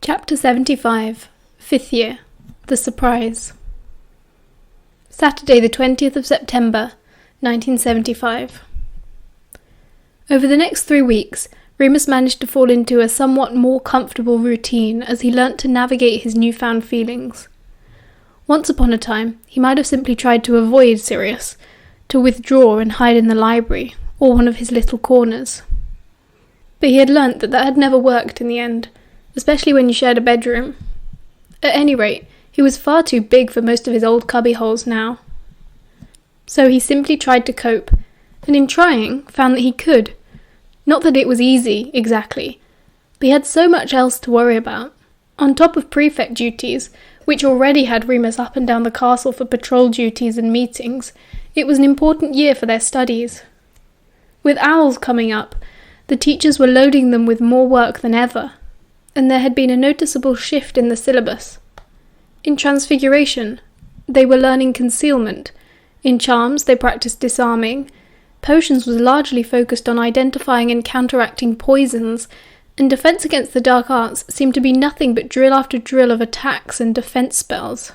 Chapter 75, 5th Year, The Surprise. Saturday the 20th of September, 1975. Over the next 3 weeks, Remus managed to fall into a somewhat more comfortable routine as he learnt to navigate his newfound feelings. Once upon a time, he might have simply tried to avoid Sirius, to withdraw and hide in the library, or one of his little corners. But he had learnt that had never worked in the end, especially when you shared a bedroom. At any rate, he was far too big for most of his old cubbyholes now. So he simply tried to cope, and in trying, found that he could. Not that it was easy, exactly, but he had so much else to worry about. On top of prefect duties, which already had Remus up and down the castle for patrol duties and meetings, it was an important year for their studies. With owls coming up, the teachers were loading them with more work than ever, and there had been a noticeable shift in the syllabus. In Transfiguration, they were learning concealment. In Charms, they practiced disarming. Potions was largely focused on identifying and counteracting poisons, and Defense Against the Dark Arts seemed to be nothing but drill after drill of attacks and defense spells.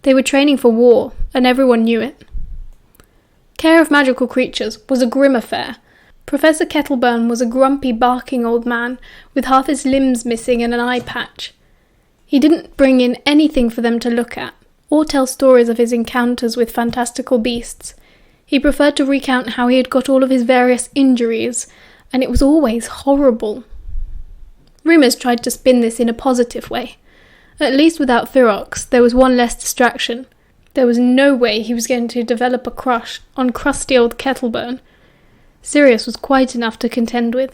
They were training for war, and everyone knew it. Care of Magical Creatures was a grim affair. Professor Kettleburn was a grumpy, barking old man, with half his limbs missing and an eye patch. He didn't bring in anything for them to look at, or tell stories of his encounters with fantastical beasts. He preferred to recount how he had got all of his various injuries, and it was always horrible. Remus tried to spin this in a positive way. At least without Thirox, there was one less distraction. There was no way he was going to develop a crush on crusty old Kettleburn. Sirius was quite enough to contend with.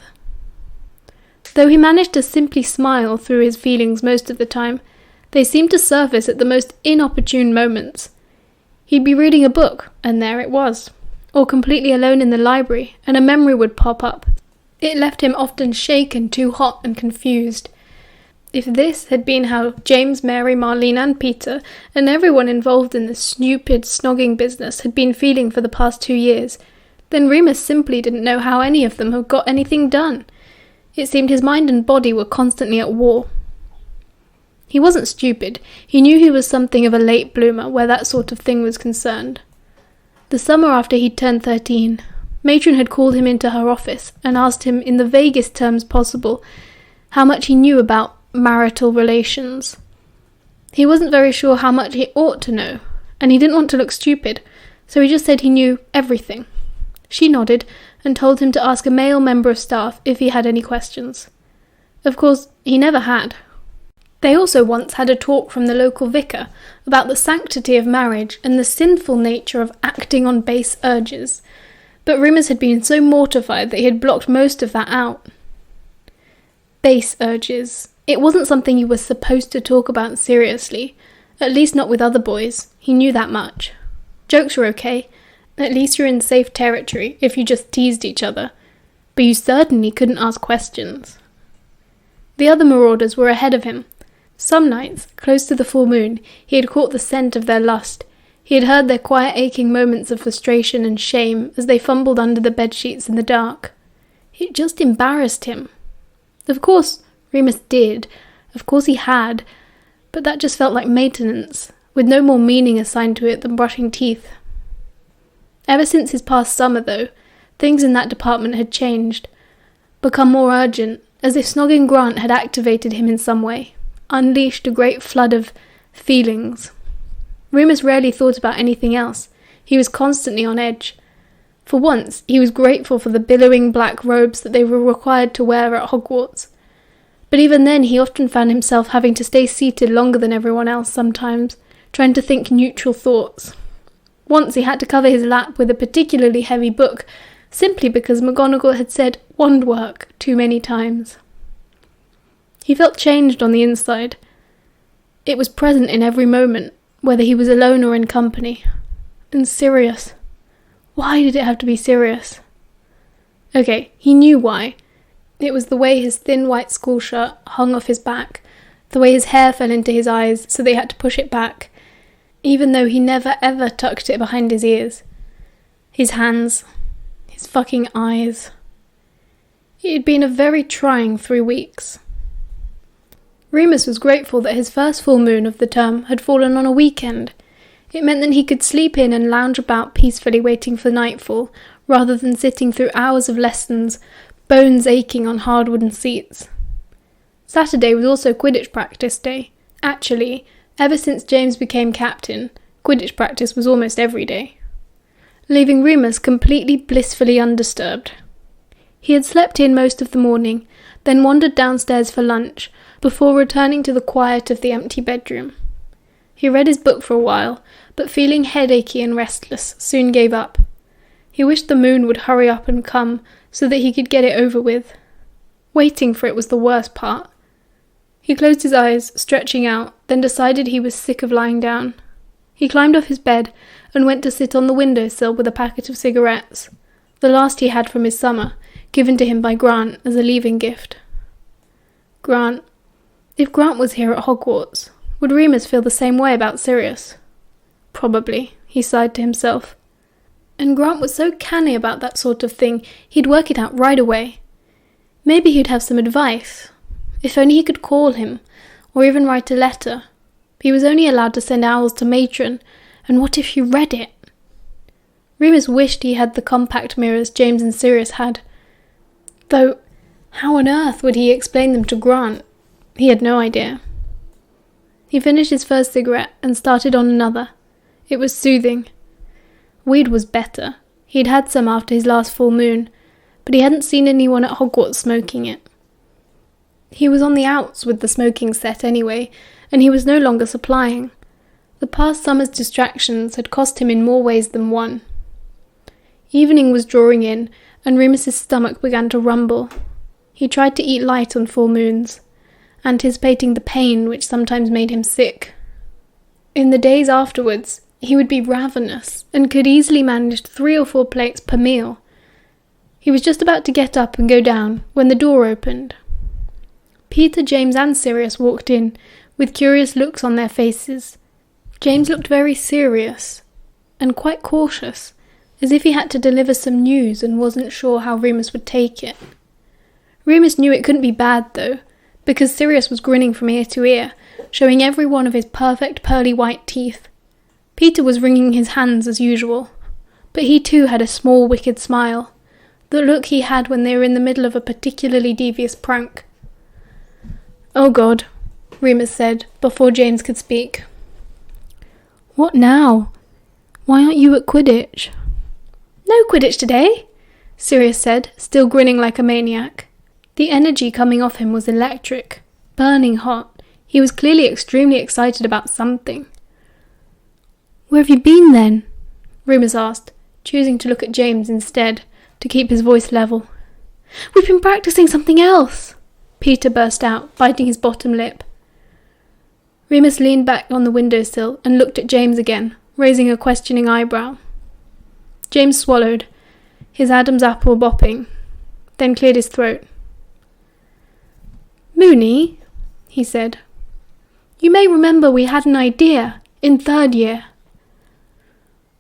Though he managed to simply smile through his feelings most of the time, they seemed to surface at the most inopportune moments. He'd be reading a book, and there it was, or completely alone in the library, and a memory would pop up. It left him often shaken, too hot and confused. If this had been how James, Mary, Marlene and Peter, and everyone involved in this stupid snogging business had been feeling for the past 2 years, then Remus simply didn't know how any of them had got anything done. It seemed his mind and body were constantly at war. He wasn't stupid. He knew he was something of a late bloomer where that sort of thing was concerned. The summer after he'd turned 13, Matron had called him into her office and asked him in the vaguest terms possible how much he knew about marital relations. He wasn't very sure how much he ought to know, and he didn't want to look stupid, so he just said he knew everything. She nodded and told him to ask a male member of staff if he had any questions. Of course, he never had. They also once had a talk from the local vicar about the sanctity of marriage and the sinful nature of acting on base urges, but Remus had been so mortified that he had blocked most of that out. Base urges. It wasn't something you were supposed to talk about seriously, at least not with other boys. He knew that much. Jokes were okay. At least you're in safe territory if you just teased each other, but you certainly couldn't ask questions. The other marauders were ahead of him. Some nights, close to the full moon, he had caught the scent of their lust. He had heard their quiet aching moments of frustration and shame as they fumbled under the bedsheets in the dark. It just embarrassed him. Of course, Remus did. Of course he had. But that just felt like maintenance, with no more meaning assigned to it than brushing teeth. Ever since his past summer, though, things in that department had changed, become more urgent, as if Snogging Grant had activated him in some way, unleashed a great flood of feelings. Remus rarely thought about anything else. He was constantly on edge. For once, he was grateful for the billowing black robes that they were required to wear at Hogwarts. But even then, he often found himself having to stay seated longer than everyone else sometimes, trying to think neutral thoughts. Once he had to cover his lap with a particularly heavy book, simply because McGonagall had said wand work too many times. He felt changed on the inside. It was present in every moment, whether he was alone or in company. And Sirius. Why did it have to be Sirius? Okay, he knew why. It was the way his thin white school shirt hung off his back, the way his hair fell into his eyes so they had to push it back, even though he never ever tucked it behind his ears. His hands, his fucking eyes. It had been a very trying 3 weeks. Remus was grateful that his first full moon of the term had fallen on a weekend. It meant that he could sleep in and lounge about peacefully waiting for nightfall, rather than sitting through hours of lessons, bones aching on hard wooden seats. Saturday was also Quidditch practice day. Actually, ever since James became captain, Quidditch practice was almost every day, leaving Remus completely blissfully undisturbed. He had slept in most of the morning, then wandered downstairs for lunch, before returning to the quiet of the empty bedroom. He read his book for a while, but feeling headachy and restless, soon gave up. He wished the moon would hurry up and come, so that he could get it over with. Waiting for it was the worst part. He closed his eyes, stretching out, then decided he was sick of lying down. He climbed off his bed and went to sit on the windowsill with a packet of cigarettes, the last he had from his summer, given to him by Grant as a leaving gift. Grant. If Grant was here at Hogwarts, would Remus feel the same way about Sirius? Probably, he sighed to himself. And Grant was so canny about that sort of thing, he'd work it out right away. Maybe he'd have some advice. If only he could call him, or even write a letter. He was only allowed to send owls to Matron, and what if she read it? Remus wished he had the compact mirrors James and Sirius had. Though, how on earth would he explain them to Grant? He had no idea. He finished his first cigarette and started on another. It was soothing. Weed was better. He'd had some after his last full moon, but he hadn't seen anyone at Hogwarts smoking it. He was on the outs with the smoking set anyway, and he was no longer supplying. The past summer's distractions had cost him in more ways than one. Evening was drawing in, and Remus's stomach began to rumble. He tried to eat light on full moons, anticipating the pain which sometimes made him sick. In the days afterwards, he would be ravenous, and could easily manage 3 or 4 plates per meal. He was just about to get up and go down, when the door opened. Peter, James and Sirius walked in, with curious looks on their faces. James looked very serious, and quite cautious, as if he had to deliver some news and wasn't sure how Remus would take it. Remus knew it couldn't be bad, though, because Sirius was grinning from ear to ear, showing every one of his perfect pearly white teeth. Peter was wringing his hands as usual, but he too had a small wicked smile, the look he had when they were in the middle of a particularly devious prank. "Oh God," Remus said, before James could speak. "What now? Why aren't you at Quidditch?" "No Quidditch today," Sirius said, still grinning like a maniac. The energy coming off him was electric, burning hot. He was clearly extremely excited about something. "Where have you been then?" Remus asked, choosing to look at James instead, to keep his voice level. "We've been practicing something else," Peter burst out, biting his bottom lip. Remus leaned back on the windowsill and looked at James again, raising a questioning eyebrow. James swallowed, his Adam's apple bopping, then cleared his throat. "Moony," he said, "you may remember we had an idea in 3rd year."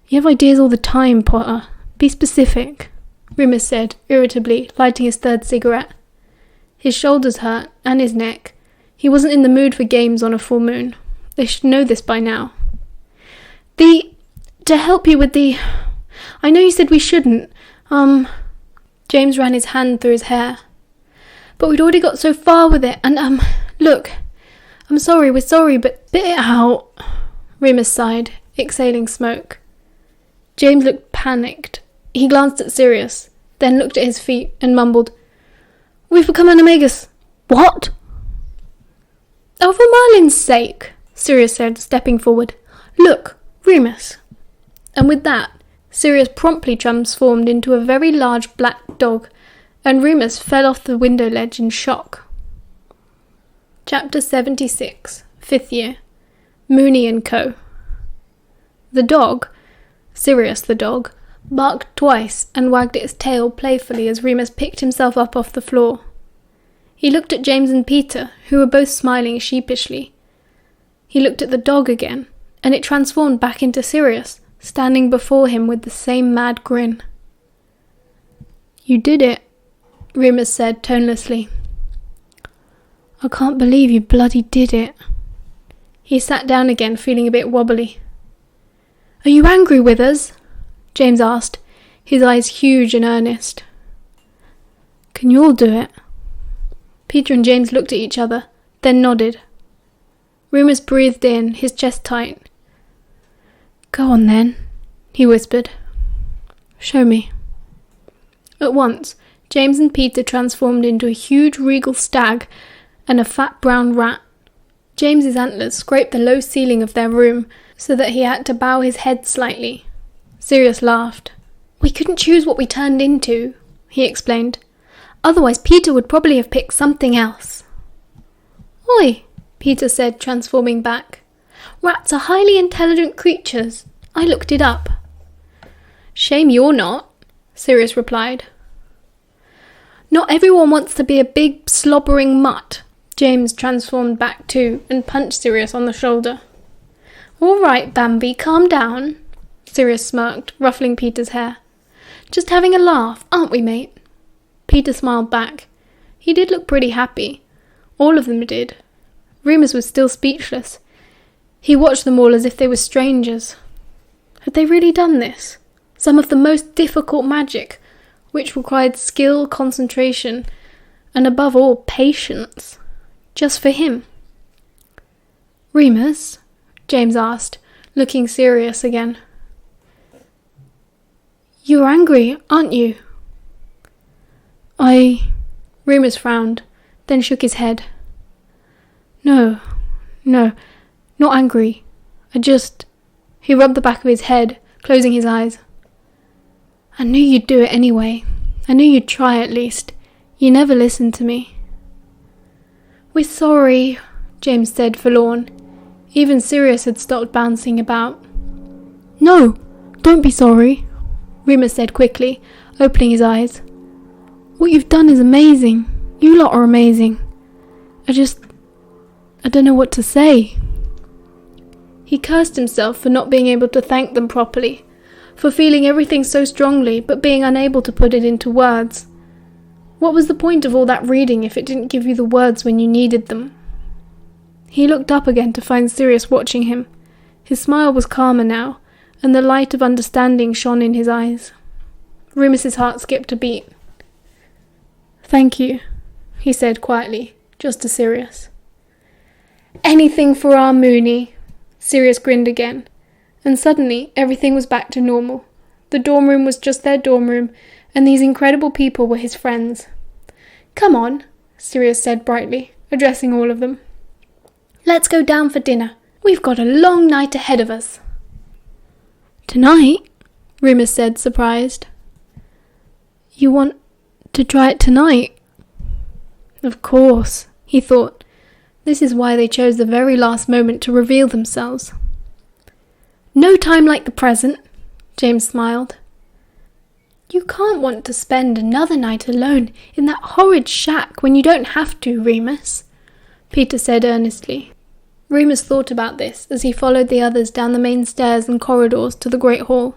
"You have ideas all the time, Potter. Be specific," Remus said, irritably, lighting his 3rd cigarette. His shoulders hurt, and his neck. He wasn't in the mood for games on a full moon. They should know this by now. To help you with the... I know you said we shouldn't. James ran his hand through his hair. But we'd already got so far with it, and, look, I'm sorry, we're sorry, but bit it out. Remus sighed, exhaling smoke. James looked panicked. He glanced at Sirius, then looked at his feet and mumbled, "We've become animagus." "What?" "Oh, for Merlin's sake," Sirius said, stepping forward. "Look, Remus." And with that, Sirius promptly transformed into a very large black dog, and Remus fell off the window ledge in shock. Chapter 76, 5th year. Moony and Co. The dog, Sirius the dog, barked twice and wagged its tail playfully as Remus picked himself up off the floor. He looked at James and Peter, who were both smiling sheepishly. He looked at the dog again, and it transformed back into Sirius, standing before him with the same mad grin. "You did it," Remus said tonelessly. I can't believe you bloody did it. He sat down again, feeling a bit wobbly. Are you angry with us? James asked, his eyes huge and earnest. Can you all do it? Peter and James looked at each other, then nodded. Remus breathed in, his chest tight. Go on then, he whispered. Show me. At once, James and Peter transformed into a huge regal stag and a fat brown rat. James's antlers scraped the low ceiling of their room so that he had to bow his head slightly. Sirius laughed. We couldn't choose what we turned into, he explained. Otherwise Peter would probably have picked something else. Oi, Peter said, transforming back. Rats are highly intelligent creatures. I looked it up. Shame you're not, Sirius replied. Not everyone wants to be a big slobbering mutt. James transformed back too and punched Sirius on the shoulder. All right, Bambi, calm down, Sirius smirked, ruffling Peter's hair. Just having a laugh, aren't we, mate? Peter smiled back. He did look pretty happy. All of them did. Remus was still speechless. He watched them all as if they were strangers. Had they really done this? Some of the most difficult magic, which required skill, concentration, and above all, patience, just for him. Remus? James asked, looking serious again. You're angry, aren't you? Remus frowned, then shook his head. No, not angry. He rubbed the back of his head, closing his eyes. I knew you'd do it anyway. I knew you'd try at least. You never listened to me. We're sorry, James said, forlorn. Even Sirius had stopped bouncing about. No, don't be sorry, Remus said quickly, opening his eyes. What you've done is amazing. You lot are amazing. I don't know what to say. He cursed himself for not being able to thank them properly, for feeling everything so strongly but being unable to put it into words. What was the point of all that reading if it didn't give you the words when you needed them? He looked up again to find Sirius watching him. His smile was calmer now, and the light of understanding shone in his eyes. Remus's heart skipped a beat. Thank you, he said quietly, just to Sirius. Anything for our Moony, Sirius grinned again, and suddenly everything was back to normal. The dorm room was just their dorm room, and these incredible people were his friends. Come on, Sirius said brightly, addressing all of them. Let's go down for dinner. We've got a long night ahead of us. Tonight? Remus said, surprised. You want to try it tonight? Of course, he thought. This is why they chose the very last moment to reveal themselves. No time like the present, James smiled. You can't want to spend another night alone in that horrid shack when you don't have to, Remus, Peter said earnestly. Remus thought about this as he followed the others down the main stairs and corridors to the Great Hall.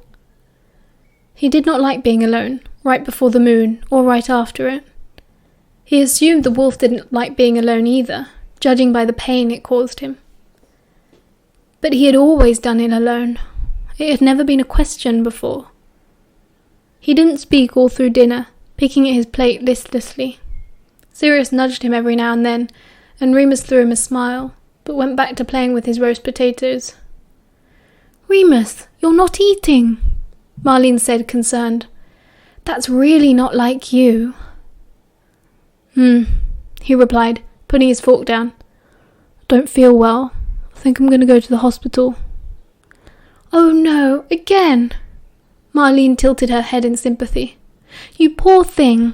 He did not like being alone, right before the moon, or right after it. He assumed the wolf didn't like being alone either, judging by the pain it caused him. But he had always done it alone. It had never been a question before. He didn't speak all through dinner, picking at his plate listlessly. Sirius nudged him every now and then, and Remus threw him a smile, but went back to playing with his roast potatoes. Remus, you're not eating, Marlene said, concerned. That's really not like you. He replied, putting his fork down. Don't feel well. I think I'm going to go to the hospital. Oh no, again! Marlene tilted her head in sympathy. You poor thing.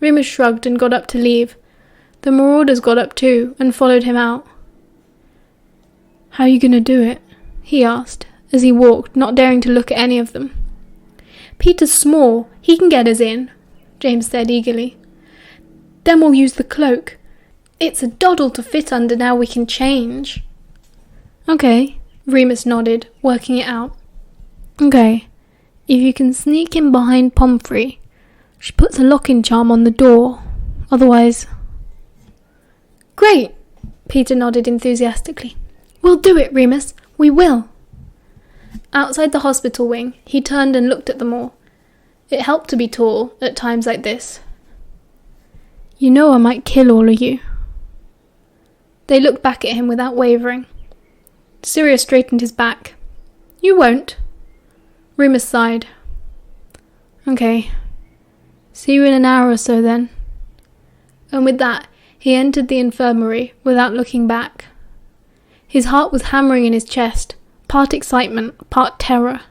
Remus shrugged and got up to leave. The marauders got up too and followed him out. How are you going to do it? He asked, as he walked, not daring to look at any of them. Peter's small. He can get us in, James said eagerly. Then we'll use the cloak. It's a doddle to fit under now we can change. Okay, Remus nodded, working it out. Okay, if you can sneak in behind Pomfrey, she puts a lock-in charm on the door. Otherwise... Great! Peter nodded enthusiastically. We'll do it, Remus. We will. Outside the hospital wing, he turned and looked at them all. It helped to be tall at times like this. You know I might kill all of you. They looked back at him without wavering. Sirius straightened his back. You won't. Remus sighed. Okay. See you in an hour or so then. And with that, he entered the infirmary without looking back. His heart was hammering in his chest, part excitement, part terror.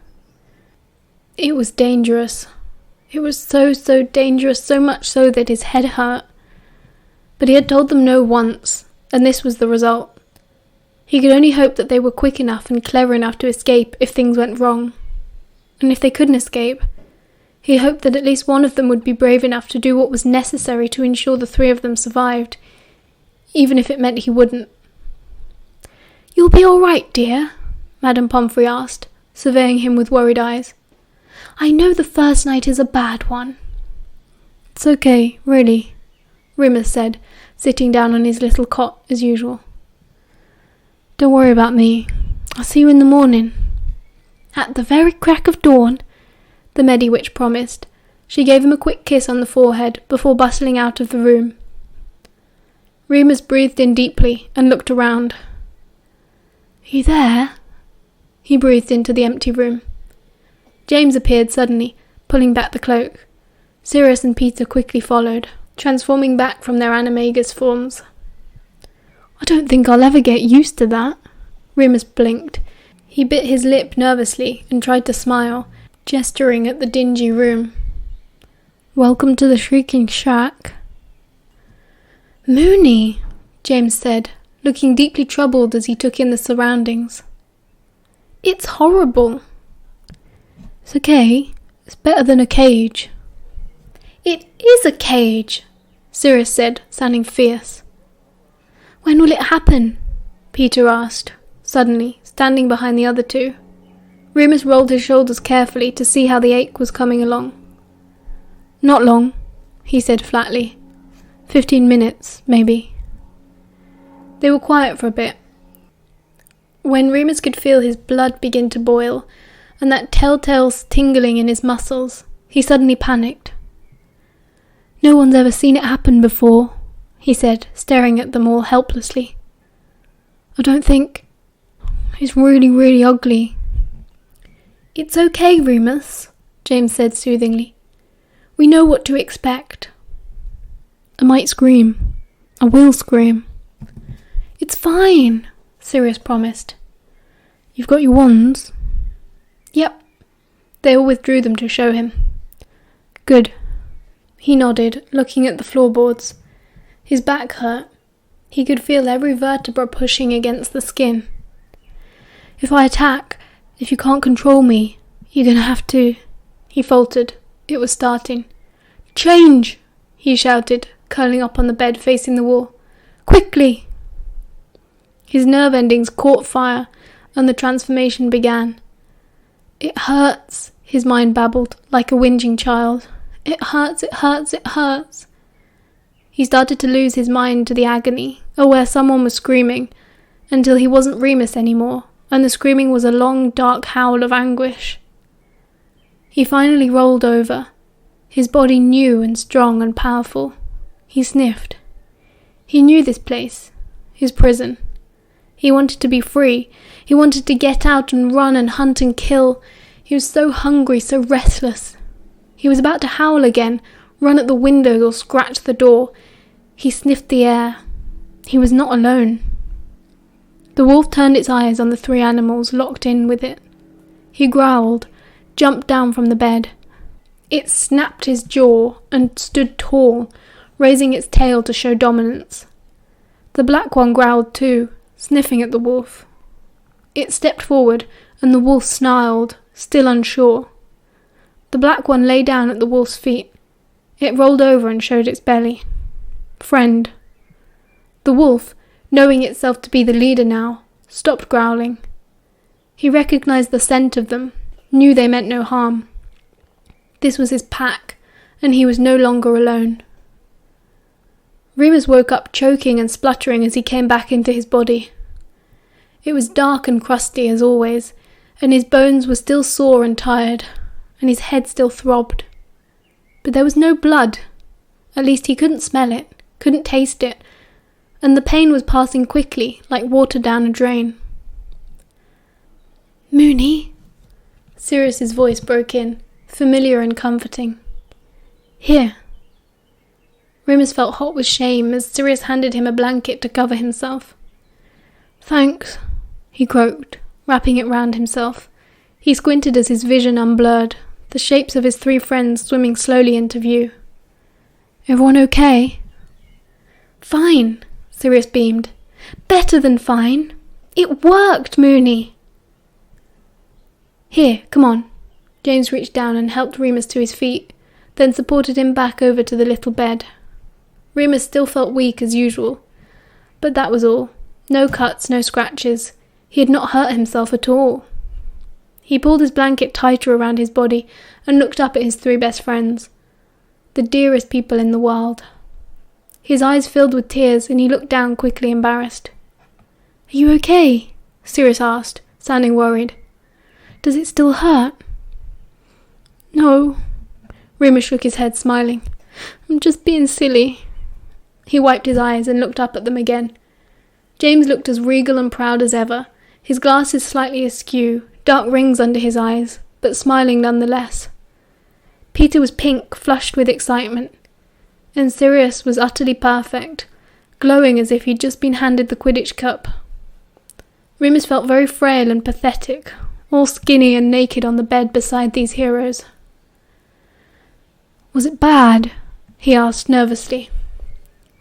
It was dangerous. It was so dangerous, so much so that his head hurt. But he had told them no once, and this was the result. He could only hope that they were quick enough and clever enough to escape if things went wrong. And if they couldn't escape, he hoped that at least one of them would be brave enough to do what was necessary to ensure the three of them survived, even if it meant he wouldn't. You'll be all right, dear? Madame Pomfrey asked, surveying him with worried eyes. I know the first night is a bad one. It's okay, really, Remus said, sitting down on his little cot as usual. Don't worry about me. I'll see you in the morning. At the very crack of dawn, the Mediwitch promised. She gave him a quick kiss on the forehead before bustling out of the room. Remus breathed in deeply and looked around. You there? He breathed into the empty room. James appeared suddenly, pulling back the cloak. Sirius and Peter quickly followed, transforming back from their animagus forms. I don't think I'll ever get used to that. Remus blinked. He bit his lip nervously and tried to smile, gesturing at the dingy room. Welcome to the Shrieking Shack. Moony, James said, looking deeply troubled as he took in the surroundings. It's horrible. It's okay. It's better than a cage. It is a cage, Sirius said, sounding fierce. When will it happen? Peter asked, suddenly, standing behind the other two. Remus rolled his shoulders carefully to see how the ache was coming along. Not long, he said flatly. 15 minutes, maybe. They were quiet for a bit. When Remus could feel his blood begin to boil, and that telltale tingling in his muscles, he suddenly panicked. No one's ever seen it happen before, he said, staring at them all helplessly. I don't think... It's really ugly. It's okay, Remus, James said soothingly. We know what to expect. I might scream. I will scream. It's fine, Sirius promised. You've got your wands? Yep. They all withdrew them to show him. Good. He nodded, looking at the floorboards. His back hurt. He could feel every vertebra pushing against the skin. If I attack, if you can't control me, you're going to have to... He faltered. It was starting. Change! He shouted, curling up on the bed facing the wall. Quickly! His nerve endings caught fire, and the transformation began. It hurts, his mind babbled, like a whinging child. It hurts, it hurts, it hurts. He started to lose his mind to the agony, or where someone was screaming, until he wasn't Remus anymore, and the screaming was a long, dark howl of anguish. He finally rolled over, his body new and strong and powerful. He sniffed. He knew this place, his prison. He wanted to be free. He wanted to get out and run and hunt and kill. He was so hungry, so restless. He was about to howl again, run at the windows or scratch the door. He sniffed the air. He was not alone. The wolf turned its eyes on the three animals locked in with it. He growled, jumped down from the bed. It snapped his jaw and stood tall, raising its tail to show dominance. The black one growled too, sniffing at the wolf. It stepped forward, and the wolf snarled, still unsure. The black one lay down at the wolf's feet. It rolled over and showed its belly. Friend. The wolf, knowing itself to be the leader now, stopped growling. He recognized the scent of them, knew they meant no harm. This was his pack, and he was no longer alone. Remus woke up choking and spluttering as he came back into his body. It was dark and crusty as always, and his bones were still sore and tired, and his head still throbbed. But there was no blood. At least he couldn't smell it, couldn't taste it, and the pain was passing quickly, like water down a drain. "Moony?" Sirius's voice broke in, familiar and comforting. "Here." Remus felt hot with shame as Sirius handed him a blanket to cover himself. "Thanks," he croaked, wrapping it round himself. He squinted as his vision unblurred, the shapes of his 3 friends swimming slowly into view. "Everyone okay?" "Fine," Sirius beamed. "Better than fine. It worked, Moony." "Here, come on." James reached down and helped Remus to his feet, then supported him back over to the little bed. Remus still felt weak as usual, but that was all. No cuts, no scratches. He had not hurt himself at all. He pulled his blanket tighter around his body and looked up at his 3 best friends, the dearest people in the world. His eyes filled with tears and he looked down quickly, embarrassed. "Are you okay?" Sirius asked, sounding worried. "Does it still hurt?" "No." Remus shook his head, smiling. "I'm just being silly." He wiped his eyes and looked up at them again. James looked as regal and proud as ever, his glasses slightly askew, dark rings under his eyes, but smiling nonetheless. Peter was pink, flushed with excitement, and Sirius was utterly perfect, glowing as if he'd just been handed the Quidditch cup. Remus felt very frail and pathetic, all skinny and naked on the bed beside these heroes. "Was it bad?" he asked nervously.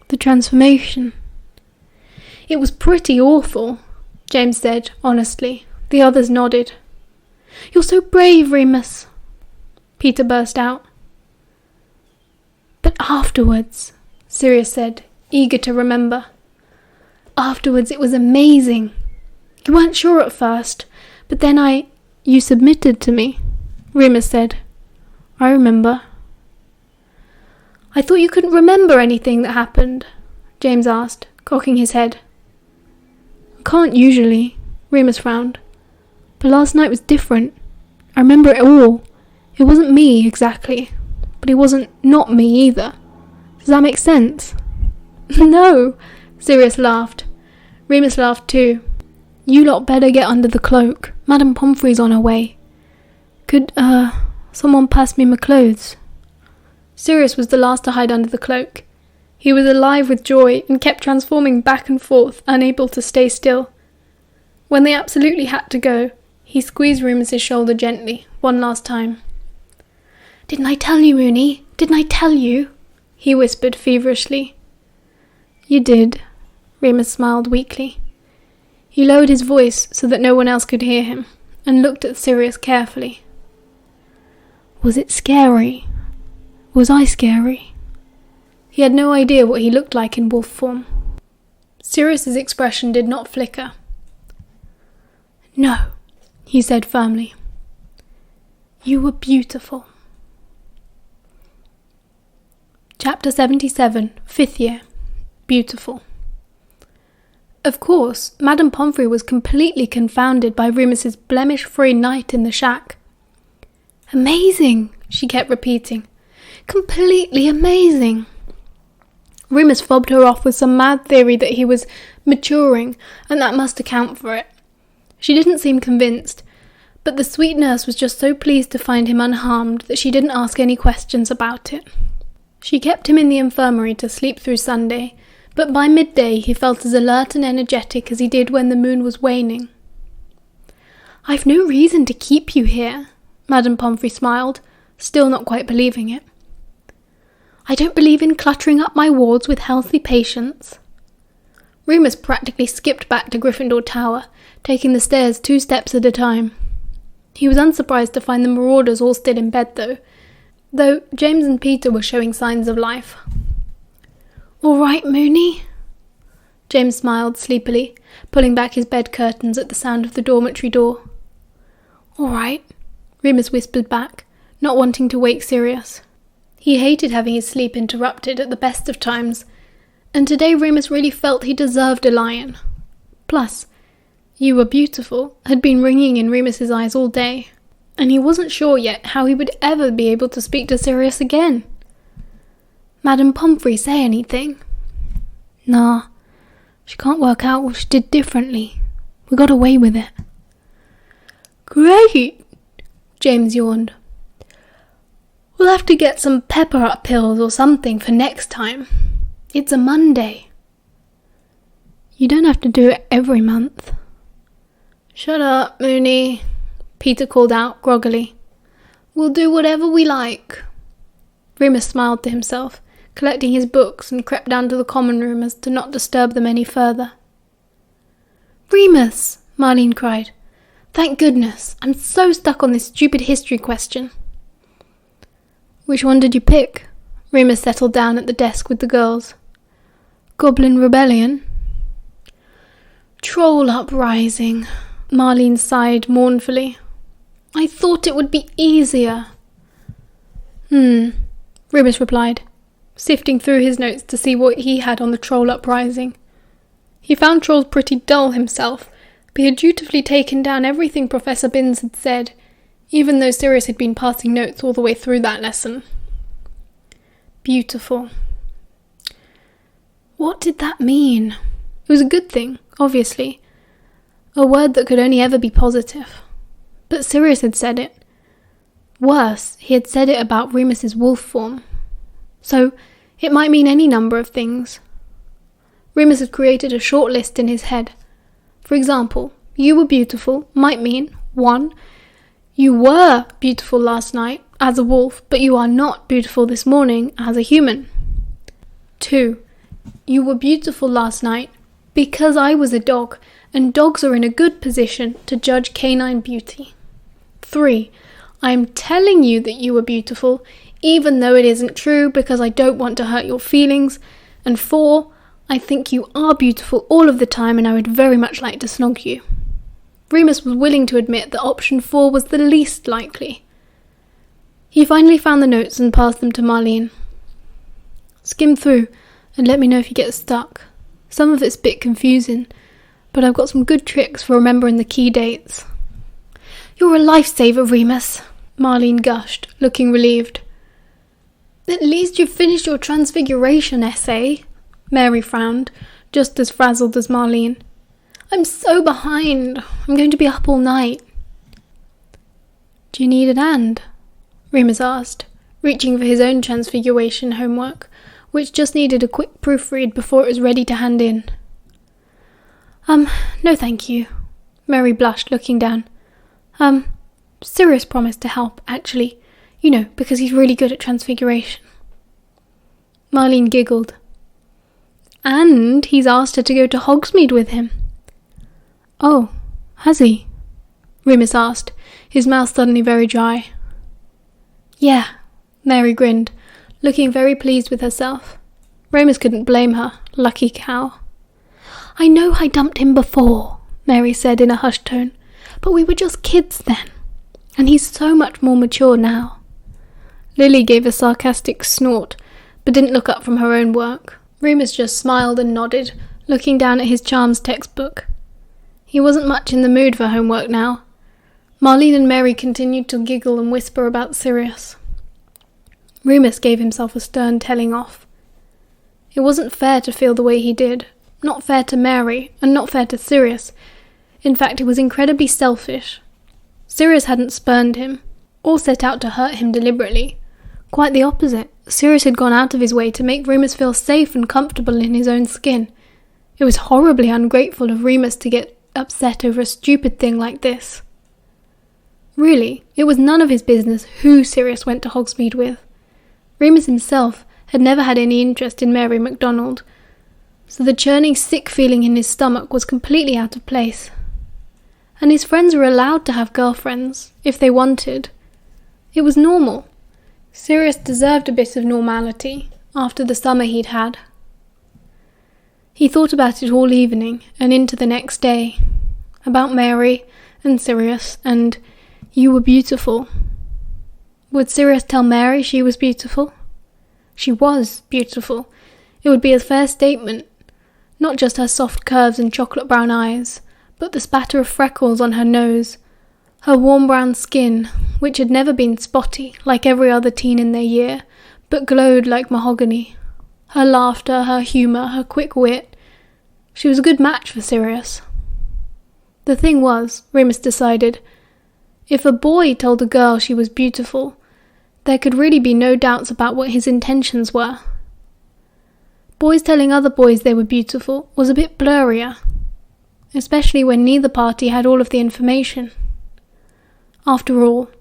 "The transformation?" "It was pretty awful," James said, honestly. The others nodded. "You're so brave, Remus," Peter burst out. "But afterwards," Sirius said, eager to remember. "Afterwards it was amazing. You weren't sure at first, but then you submitted to me," Remus said. "I remember." "I thought you couldn't remember anything that happened," James asked, cocking his head. "I can't usually," Remus frowned. "But last night was different. I remember it all. It wasn't me, exactly. But it wasn't not me either. Does that make sense?" "No," Sirius laughed. Remus laughed too. "You lot better get under the cloak. Madame Pomfrey's on her way. Could, someone pass me my clothes?" Sirius was the last to hide under the cloak. He was alive with joy and kept transforming back and forth, unable to stay still. When they absolutely had to go, he squeezed Remus's shoulder gently, one last time. "Didn't I tell you, Moony? Didn't I tell you?" he whispered feverishly. "You did," Remus smiled weakly. He lowered his voice so that no one else could hear him, and looked at Sirius carefully. "Was it scary? Was I scary?" He had no idea what he looked like in wolf form. Sirius's expression did not flicker. "No," he said firmly. "You were beautiful." Chapter 77, 5th Year. Beautiful. Of course, Madame Pomfrey was completely confounded by Remus's blemish-free night in the shack. "Amazing," she kept repeating. "Completely amazing." Remus fobbed her off with some mad theory that he was maturing, and that must account for it. She didn't seem convinced, but the sweet nurse was just so pleased to find him unharmed that she didn't ask any questions about it. She kept him in the infirmary to sleep through Sunday, but by midday he felt as alert and energetic as he did when the moon was waning. "I've no reason to keep you here," Madame Pomfrey smiled, still not quite believing it. "I don't believe in cluttering up my wards with healthy patients." Remus practically skipped back to Gryffindor Tower, taking the stairs 2 steps at a time. He was unsurprised to find the marauders all still in bed, though James and Peter were showing signs of life. "All right, Moony?" James smiled sleepily, pulling back his bed curtains at the sound of the dormitory door. "All right," Remus whispered back, not wanting to wake Sirius. He hated having his sleep interrupted at the best of times, And today Remus really felt he deserved a lion. Plus, "You were beautiful" had been ringing in Remus's eyes all day, and he wasn't sure yet how he would ever be able to speak to Sirius again. "Madame Pomfrey say anything?" "Nah, she can't work out what she did differently. We got away with it." "Great," James yawned. "We'll have to get some pepper-up pills or something for next time. It's a Monday." "You don't have to do it every month." "Shut up, Moony," Peter called out groggily. "We'll do whatever we like." Remus smiled to himself, collecting his books, and crept down to the common room as to not disturb them any further. "Remus!" Marlene cried. "Thank goodness! I'm so stuck on this stupid history question." "Which one did you pick?" Remus settled down at the desk with the girls. "Goblin Rebellion?" "Troll Uprising," Marlene sighed mournfully. "I thought it would be easier." Remus replied, sifting through his notes to see what he had on the Troll Uprising. He found trolls pretty dull himself, but he had dutifully taken down everything Professor Binns had said, even though Sirius had been passing notes all the way through that lesson. Beautiful. What did that mean? It was a good thing, obviously. A word that could only ever be positive. But Sirius had said it. Worse, he had said it about Remus's wolf form. So, it might mean any number of things. Remus had created a short list in his head. For example, "You were beautiful" might mean 1. You were beautiful last night as a wolf, but you are not beautiful this morning as a human. 2. You were beautiful last night because I was a dog, and dogs are in a good position to judge canine beauty. 3. I'm telling you that you were beautiful, even though it isn't true because I don't want to hurt your feelings. And 4. I think you are beautiful all of the time and I would very much like to snog you. Remus was willing to admit that option 4 was the least likely. He finally found the notes and passed them to Marlene. "Skim through and let me know if you get stuck. Some of it's a bit confusing, but I've got some good tricks for remembering the key dates." "You're a lifesaver, Remus," Marlene gushed, looking relieved. "At least you've finished your Transfiguration essay," Mary frowned, just as frazzled as Marlene. "I'm so behind. I'm going to be up all night." "Do you need an hand?" Remus asked, reaching for his own Transfiguration homework, which just needed a quick proofread before it was ready to hand in. No thank you," Mary blushed, looking down. Sirius promised to help, actually. You know, because he's really good at Transfiguration." Marlene giggled. "And he's asked her to go to Hogsmeade with him." "Oh, has he?" Remus asked, his mouth suddenly very dry. "Yeah," Mary grinned, looking very pleased with herself. Remus couldn't blame her, lucky cow. "I know I dumped him before," Mary said in a hushed tone, "but we were just kids then, and he's so much more mature now." Lily gave a sarcastic snort, but didn't look up from her own work. Remus just smiled and nodded, looking down at his charms textbook. He wasn't much in the mood for homework now. Marlene and Mary continued to giggle and whisper about Sirius. Remus gave himself a stern telling off. It wasn't fair to feel the way he did, not fair to Mary, and not fair to Sirius. In fact, it was incredibly selfish. Sirius hadn't spurned him, or set out to hurt him deliberately. Quite the opposite. Sirius had gone out of his way to make Remus feel safe and comfortable in his own skin. It was horribly ungrateful of Remus to get upset over a stupid thing like this. Really, it was none of his business who Sirius went to Hogsmeade with. Remus himself had never had any interest in Mary MacDonald, so the churning sick feeling in his stomach was completely out of place. And his friends were allowed to have girlfriends, if they wanted. It was normal. Sirius deserved a bit of normality after the summer he'd had. He thought about it all evening and into the next day. About Mary and Sirius and "You were beautiful." Would Sirius tell Mary she was beautiful? She was beautiful. It would be a fair statement, not just her soft curves and chocolate brown eyes, but the spatter of freckles on her nose, her warm brown skin, which had never been spotty like every other teen in their year, but glowed like mahogany, her laughter, her humour, her quick wit. She was a good match for Sirius. The thing was, Remus decided, if a boy told a girl she was beautiful, there could really be no doubts about what his intentions were. Boys telling other boys they were beautiful was a bit blurrier, especially when neither party had all of the information. After all,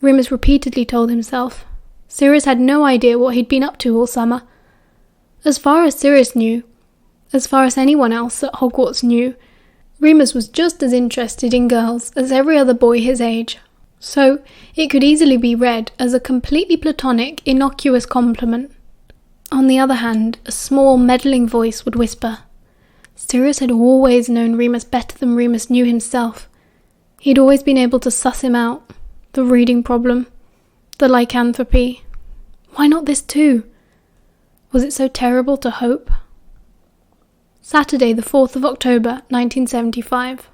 Remus repeatedly told himself, Sirius had no idea what he'd been up to all summer. As far as Sirius knew, as far as anyone else at Hogwarts knew, Remus was just as interested in girls as every other boy his age, so it could easily be read as a completely platonic, innocuous compliment. On the other hand, a small, meddling voice would whisper, Sirius had always known Remus better than Remus knew himself. He'd always been able to suss him out. The reading problem, the lycanthropy. Why not this too? Was it so terrible to hope? Saturday, the 4th of October, 1975.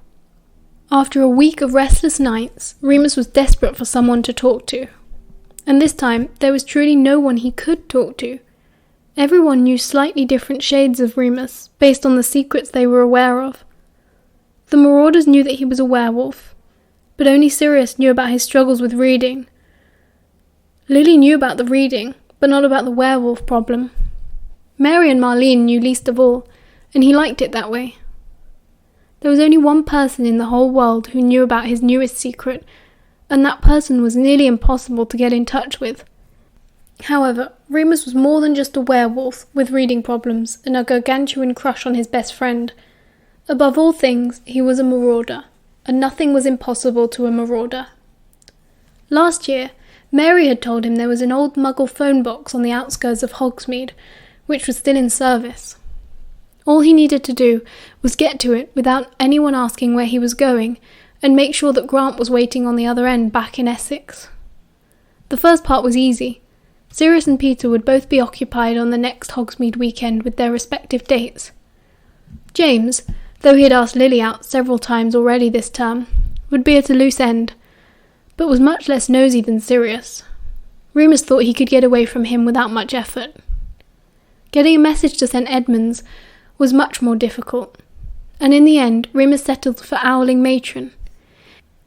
After a week of restless nights, Remus was desperate for someone to talk to. And this time, there was truly no one he could talk to. Everyone knew slightly different shades of Remus, based on the secrets they were aware of. The Marauders knew that he was a werewolf, but only Sirius knew about his struggles with reading. Lily knew about the reading, but not about the werewolf problem. Mary and Marlene knew least of all, and he liked it that way. There was only one person in the whole world who knew about his newest secret, and that person was nearly impossible to get in touch with. However, Remus was more than just a werewolf with reading problems and a gargantuan crush on his best friend. Above all things, he was a marauder, and nothing was impossible to a marauder. Last year, Mary had told him there was an old Muggle phone box on the outskirts of Hogsmeade, which was still in service. All he needed to do was get to it without anyone asking where he was going, and make sure that Grant was waiting on the other end back in Essex. The first part was easy. Sirius and Peter would both be occupied on the next Hogsmeade weekend with their respective dates. James, though he had asked Lily out several times already this term, would be at a loose end, but was much less nosy than Sirius. Remus thought he could get away from him without much effort. Getting a message to St. Edmund's was much more difficult, and in the end Remus settled for Owling Matron.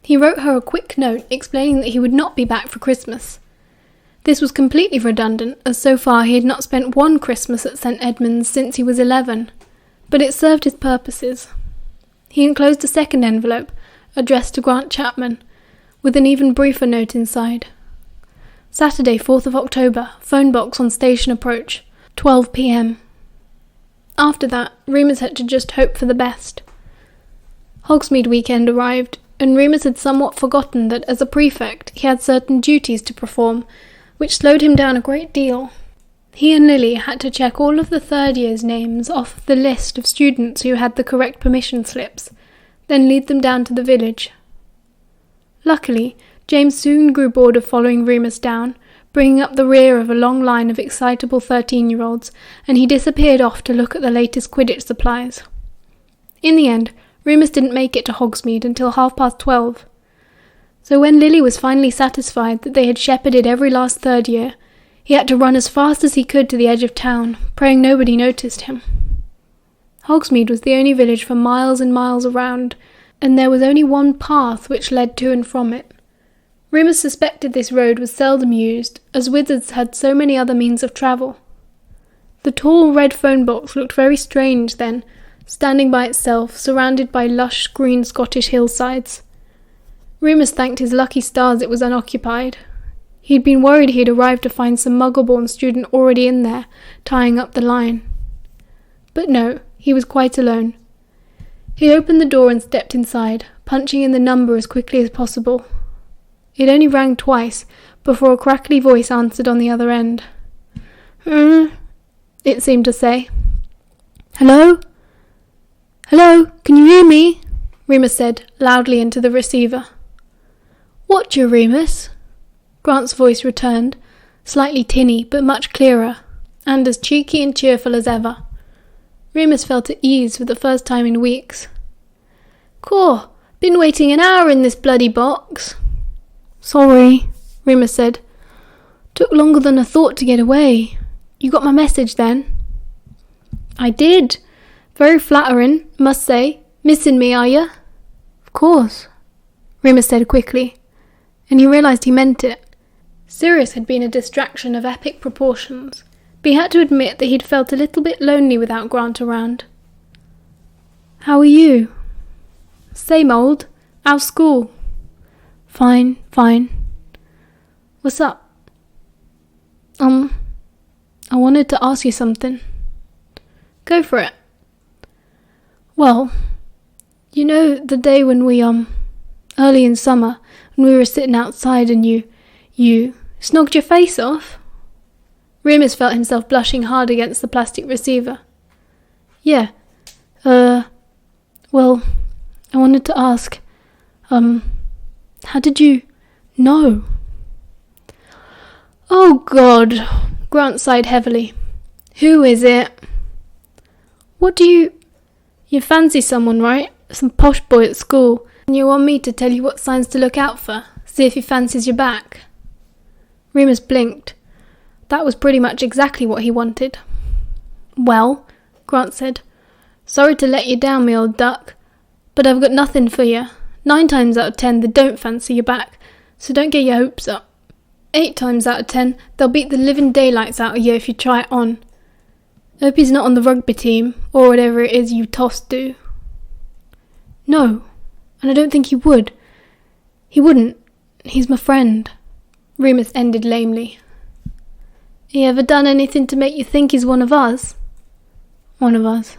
He wrote her a quick note explaining that he would not be back for Christmas. This was completely redundant, as so far he had not spent one Christmas at St. Edmund's since he was 11, but it served his purposes. He enclosed a second envelope, addressed to Grant Chapman, with an even briefer note inside. Saturday, 4th of October, phone box on station approach, 12 p.m. After that, Remus had to just hope for the best. Hogsmeade weekend arrived, and Remus had somewhat forgotten that as a prefect he had certain duties to perform, which slowed him down a great deal. He and Lily had to check all of the third year's names off the list of students who had the correct permission slips, then lead them down to the village. Luckily, James soon grew bored of following Remus down, bringing up the rear of a long line of excitable 13-year-olds, and he disappeared off to look at the latest Quidditch supplies. In the end, Remus didn't make it to Hogsmeade until 12:30. So when Lily was finally satisfied that they had shepherded every last third year, he had to run as fast as he could to the edge of town, praying nobody noticed him. Hogsmeade was the only village for miles and miles around, and there was only one path which led to and from it. Remus suspected this road was seldom used, as wizards had so many other means of travel. The tall red phone box looked very strange then, standing by itself, surrounded by lush green Scottish hillsides. Remus thanked his lucky stars it was unoccupied. He'd been worried he'd arrived to find some Muggle-born student already in there, tying up the line. But no, he was quite alone. He opened the door and stepped inside, punching in the number as quickly as possible. It only rang twice, before a crackly voice answered on the other end. It seemed to say. "Hello? Hello, can you hear me?" Remus said, loudly into the receiver. "What, you Remus?" Grant's voice returned, slightly tinny but much clearer, and as cheeky and cheerful as ever. Remus felt at ease for the first time in weeks. "Caw, been waiting an hour in this bloody box." "Sorry," Remus said. "Took longer than I thought to get away. You got my message then?" "I did. Very flattering, must say. Missing me, are you?" "Of course," Remus said quickly, and he realised he meant it. Sirius had been a distraction of epic proportions, but he had to admit that he'd felt a little bit lonely without Grant around. "How are you?" "Same old. How's school?" Fine. "What's up?" I wanted to ask you something." "Go for it." "Well, you know the day when we, early in summer, when we were sitting outside and you snogged your face off?" Remus felt himself blushing hard against the plastic receiver. "Yeah. Well, I wanted to ask, how did you know?" "Oh, God," Grant sighed heavily. "Who is it?" "What do you fancy someone, right? Some posh boy at school, and you want me to tell you what signs to look out for, see if he fancies you back?" Remus blinked. That was pretty much exactly what he wanted. "Well," Grant said, "sorry to let you down, me old duck, but I've got nothing for you. 9 times out of 10 they don't fancy you back, so don't get your hopes up. 8 times out of 10 they'll beat the living daylights out of you if you try it on. Hope he's not on the rugby team, or whatever it is you tossed do." "No, and I don't think he would. He wouldn't. He's my friend," Remus ended lamely. "He ever done anything to make you think he's one of us?" "One of us?"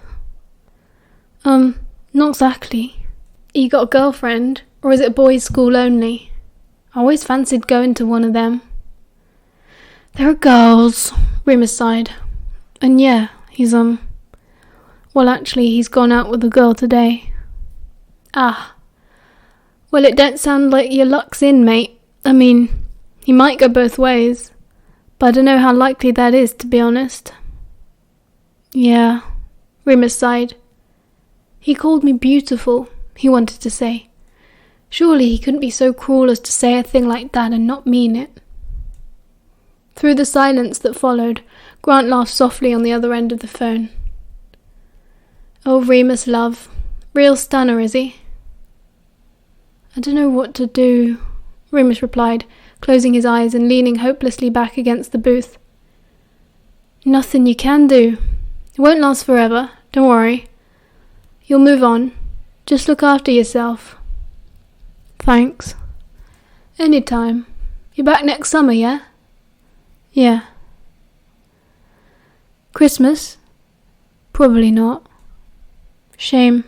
Not exactly." "You got a girlfriend, or is it a boys' school only? I always fancied going to one of them." "There are girls," Remus sighed. "And yeah, he's, well, actually, he's gone out with a girl today." "Ah. Well, it don't sound like your luck's in, mate. I mean, he might go both ways, but I don't know how likely that is, to be honest." "Yeah," Remus sighed. "He called me beautiful," he wanted to say. Surely he couldn't be so cruel as to say a thing like that and not mean it. Through the silence that followed, Grant laughed softly on the other end of the phone. "Oh, Remus, love. Real stunner, is he?" "I don't know what to do," Remus replied, closing his eyes and leaning hopelessly back against the booth. "Nothing you can do. It won't last forever, don't worry. You'll move on. Just look after yourself." "Thanks." "Anytime. You're back next summer, yeah?" "Yeah." "Christmas?" "Probably not." "Shame.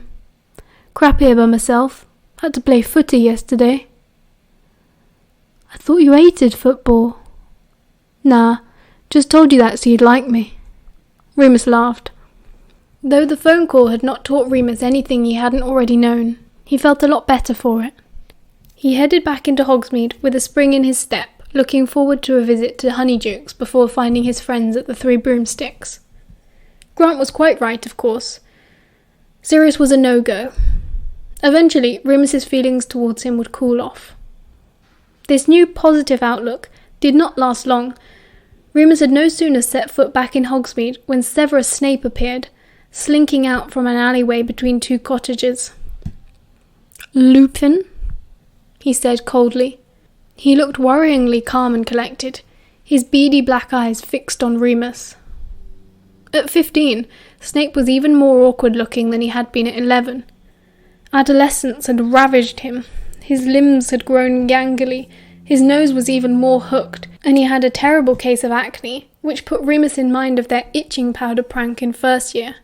Crap here by myself. Had to play footy yesterday." "I thought you hated football." "Nah, just told you that so you'd like me." Remus laughed. Though the phone call had not taught Remus anything he hadn't already known, he felt a lot better for it. He headed back into Hogsmeade with a spring in his step, looking forward to a visit to Honeydukes before finding his friends at the Three Broomsticks. Grant was quite right, of course. Sirius was a no-go. Eventually, Remus's feelings towards him would cool off. This new positive outlook did not last long. Remus had no sooner set foot back in Hogsmeade when Severus Snape appeared, slinking out from an alleyway between 2 cottages. "Lupin?" he said coldly. He looked worryingly calm and collected, his beady black eyes fixed on Remus. At 15, Snape was even more awkward-looking than he had been at 11. Adolescence had ravaged him. His limbs had grown gangly, his nose was even more hooked, and he had a terrible case of acne, which put Remus in mind of their itching powder prank in first year.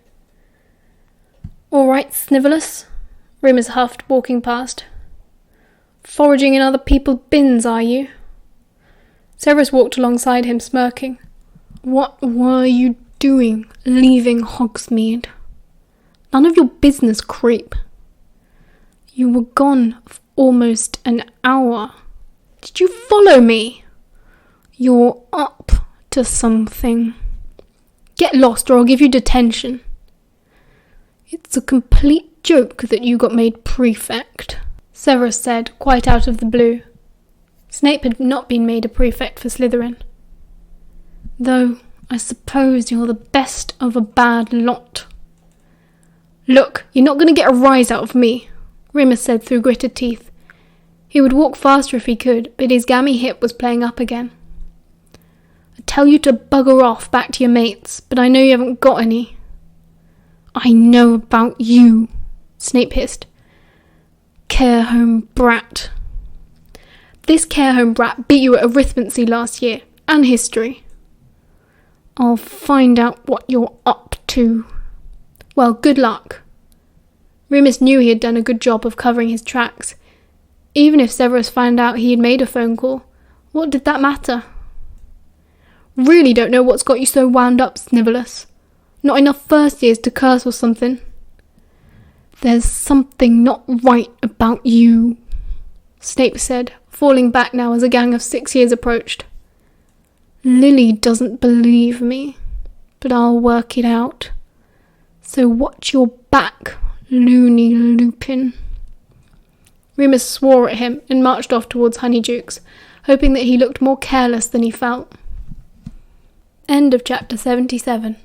"All right, Snivelus," Remus huffed, walking past. "Foraging in other people's bins, are you?" Severus walked alongside him, smirking. "What were you doing, leaving Hogsmeade?" "None of your business, creep." "You were gone for almost an hour. Did you follow me?" "You're up to something." Get lost or I'll give you detention. It's a complete joke that you got made prefect, Severus said, quite out of the blue. Snape had not been made a prefect for Slytherin. Though, I suppose you're the best of a bad lot. Look, you're not going to get a rise out of me, Remus said through gritted teeth. He would walk faster if he could, but his gammy hip was playing up again. I tell you to bugger off back to your mates, but I know you haven't got any. I know about you, Snape hissed. Care home brat. This care home brat beat you at arithmancy last year, and history. I'll find out what you're up to. Well, good luck. Remus knew he had done a good job of covering his tracks. Even if Severus found out he had made a phone call, what did that matter? Really don't know what's got you so wound up, Snivellus. Not enough first years to curse or something. There's something not right about you, Snape said, falling back now as a gang of 6 years approached. Lily doesn't believe me, but I'll work it out. So watch your back, loony Lupin. Remus swore at him and marched off towards Honeydukes, hoping that he looked more careless than he felt. End of chapter 77.